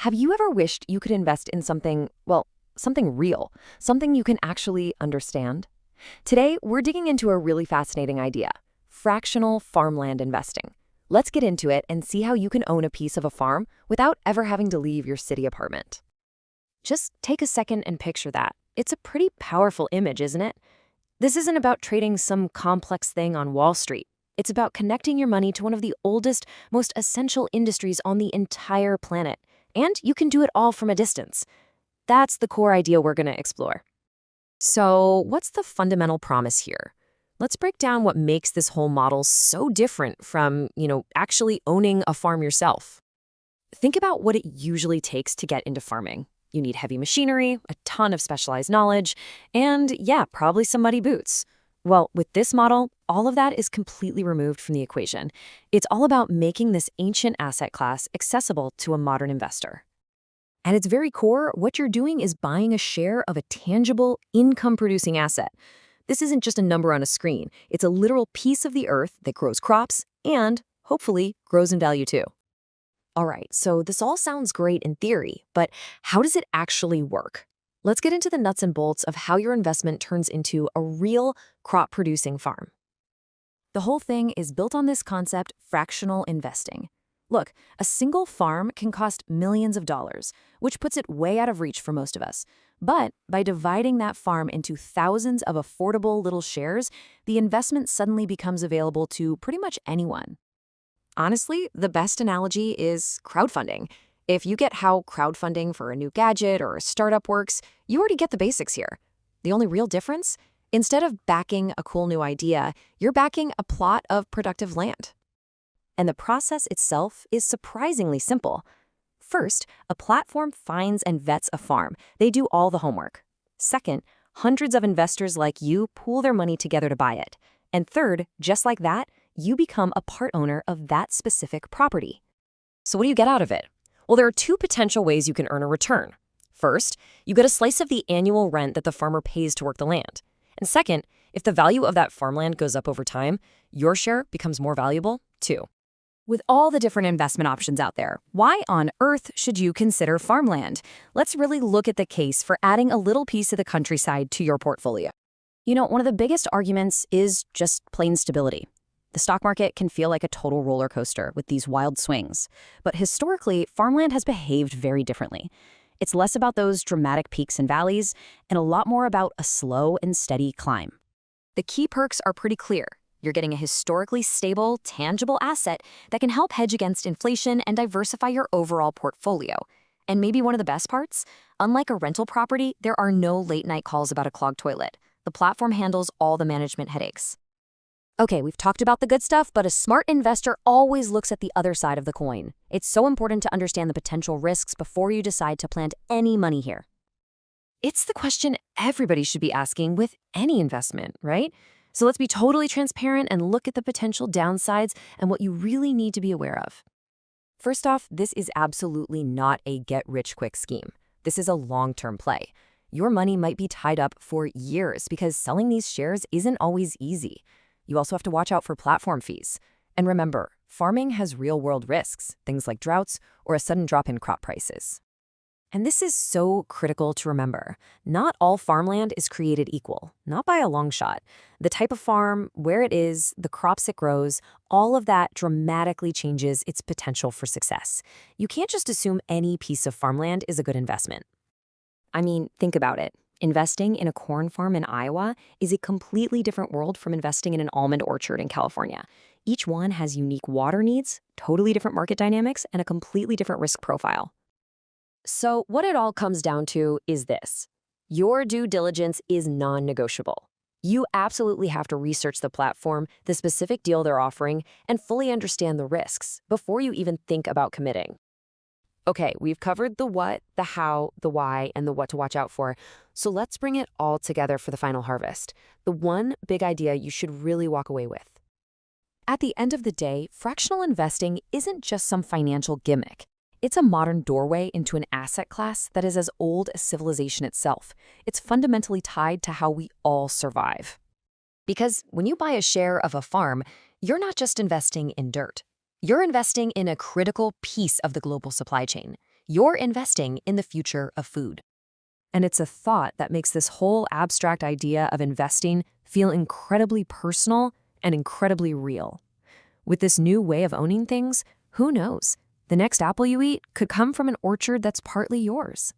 Have you ever wished you could invest in something, well, something real, something you can actually understand? Today, we're digging into a really fascinating idea, fractional farmland investing. Let's get into it and see how you can own a piece of a farm without ever having to leave your city apartment. Just take a second and picture that. It's a pretty powerful image, isn't it? This isn't about trading some complex thing on Wall Street. It's about connecting your money to one of the oldest, most essential industries on the entire planet. And you can do it all from a distance. That's the core idea we're going to explore. So, what's the fundamental promise here? Let's break down what makes this whole model so different from, actually owning a farm yourself. Think about what it usually takes to get into farming. You need heavy machinery, a ton of specialized knowledge, and probably some muddy boots. Well, with this model, all of that is completely removed from the equation. It's all about making this ancient asset class accessible to a modern investor. At its very core, what you're doing is buying a share of a tangible, income-producing asset. This isn't just a number on a screen. It's a literal piece of the earth that grows crops and, hopefully, grows in value too. All right, so this all sounds great in theory, but how does it actually work? Let's get into the nuts and bolts of how your investment turns into a real crop-producing farm. The whole thing is built on this concept, fractional investing. Look, a single farm can cost millions of dollars, which puts it way out of reach for most of us. But by dividing that farm into thousands of affordable little shares, the investment suddenly becomes available to pretty much anyone. Honestly, the best analogy is crowdfunding. If you get how crowdfunding for a new gadget or a startup works, you already get the basics here. The only real difference? Instead of backing a cool new idea, you're backing a plot of productive land. And the process itself is surprisingly simple. First, a platform finds and vets a farm. They do all the homework. Second, hundreds of investors like you pool their money together to buy it. And third, just like that, you become a part owner of that specific property. So what do you get out of it? Well, there are two potential ways you can earn a return. First, you get a slice of the annual rent that the farmer pays to work the land. And second, if the value of that farmland goes up over time, your share becomes more valuable too. With all the different investment options out there, why on earth should you consider farmland? Let's really look at the case for adding a little piece of the countryside to your portfolio. One of the biggest arguments is just plain stability. The stock market can feel like a total roller coaster with these wild swings. But historically, farmland has behaved very differently. It's less about those dramatic peaks and valleys, and a lot more about a slow and steady climb. The key perks are pretty clear. You're getting a historically stable, tangible asset that can help hedge against inflation and diversify your overall portfolio. And maybe one of the best parts? Unlike a rental property, there are no late-night calls about a clogged toilet. The platform handles all the management headaches. Okay, we've talked about the good stuff, but a smart investor always looks at the other side of the coin. It's so important to understand the potential risks before you decide to plant any money here. It's the question everybody should be asking with any investment, right? So let's be totally transparent and look at the potential downsides and what you really need to be aware of. First off, this is absolutely not a get-rich-quick scheme. This is a long-term play. Your money might be tied up for years because selling these shares isn't always easy. You also have to watch out for platform fees. And remember, farming has real-world risks, things like droughts or a sudden drop in crop prices. And this is so critical to remember. Not all farmland is created equal, not by a long shot. The type of farm, where it is, the crops it grows, all of that dramatically changes its potential for success. You can't just assume any piece of farmland is a good investment. I mean, think about it. Investing in a corn farm in Iowa is a completely different world from investing in an almond orchard in California. Each one has unique water needs, totally different market dynamics, and a completely different risk profile. So what it all comes down to is this. Your due diligence is non-negotiable. You absolutely have to research the platform, the specific deal they're offering, and fully understand the risks before you even think about committing. Okay, we've covered the what, the how, the why, and the what to watch out for. So let's bring it all together for the final harvest. The one big idea you should really walk away with. At the end of the day, fractional investing isn't just some financial gimmick. It's a modern doorway into an asset class that is as old as civilization itself. It's fundamentally tied to how we all survive. Because when you buy a share of a farm, you're not just investing in dirt. You're investing in a critical piece of the global supply chain. You're investing in the future of food. And it's a thought that makes this whole abstract idea of investing feel incredibly personal and incredibly real. With this new way of owning things, who knows? The next apple you eat could come from an orchard that's partly yours.